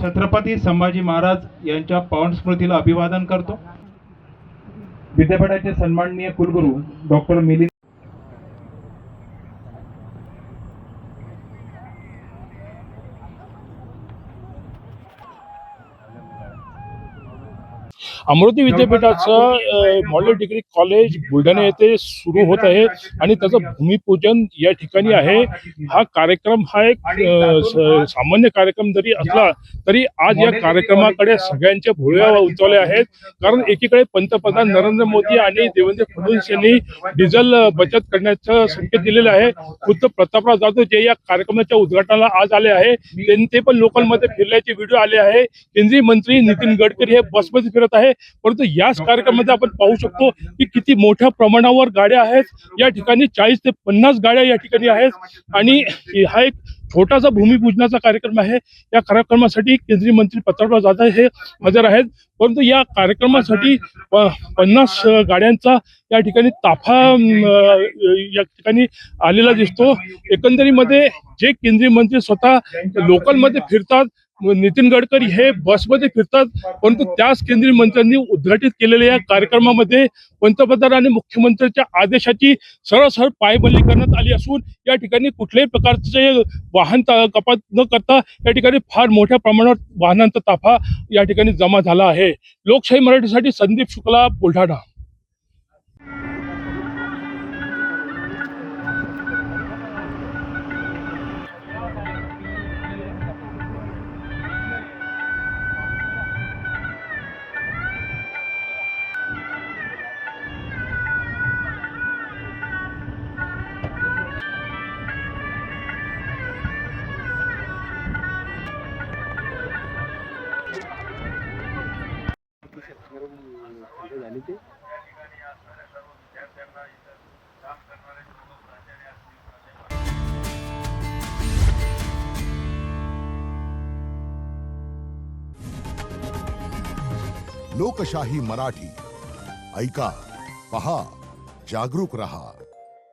छत्रपती संभाजी महाराज यांच्या पावन स्मृतीला अभिवादन करतो। विद्यापीठाचे सन्माननीय कुलगुरू डॉक्टर मिलिंद अमरावती विद्यापीठाचं मॉडेल डिग्री कॉलेज बुलढाणा येथे सुरू होत आहे आणि त्याचं भूमिपूजन या ठिकाणी आहे। हा कार्यक्रम हा एक सामान्य कार्यक्रम जरी असला तरी आज या कार्यक्रमाकडे सगळ्यांच्या भुवया उंचावल्या आहेत, कारण एकीकडे पंतप्रधान नरेंद्र मोदी आणि देवेंद्र फडणवीस यांनी डिझेल बचत करण्याचा संकेत दिलेला आहे। खुद्द प्रतापराव जाधव जे या कार्यक्रमाच्या उद्घाटनाला आज आले आहे, ते पण लोकलमध्ये फिरल्याचे व्हिडिओ आले आहे। केंद्रीय मंत्री नितीन गडकरी हे बसमध्ये फिरत आहे, परंतु याच कार्यक्रमामध्ये आपण पाहू शकतो की किती मोठ्या प्रमाणावर गाड्या आहेत। या ठिकाणी 40 ते 50 गाड्या या ठिकाणी आहेत आणि हा एक छोटासा भूमिपूजनाचा कार्यक्रम आहे। या कार्यक्रमासाठी केंद्रीय मंत्री प्रतापराव जाधव हे हजर आहेत, परंतु या कार्यक्रमासाठी 50 गाड्यांचा या ठिकाणी ताफा या ठिकाणी आलेला दिसतो। एकंदरीमध्ये जे केंद्रीय मंत्री स्वतः लोकलमध्ये फिरतात, नितीन गडकरी हे बसमध्ये फिरतात, परंतु त्याच केंद्रीय मंत्र्यांनी उद्घाटित केलेल्या या कार्यक्रमामध्ये पंतप्रधान आणि मुख्यमंत्र्यांच्या आदेशाची सरळ पायमल्ली करण्यात आली असून या ठिकाणी कुठल्याही प्रकारचे वाहन कपात न करता या ठिकाणी फार मोठ्या प्रमाणावर वाहनांचा ताफा या ठिकाणी जमा झाला आहे। लोकशाही मराठीसाठी संदीप शुक्ला, बुलढाणा। लोकशाही मराठी ऐका, पहा, जागरूक रहा।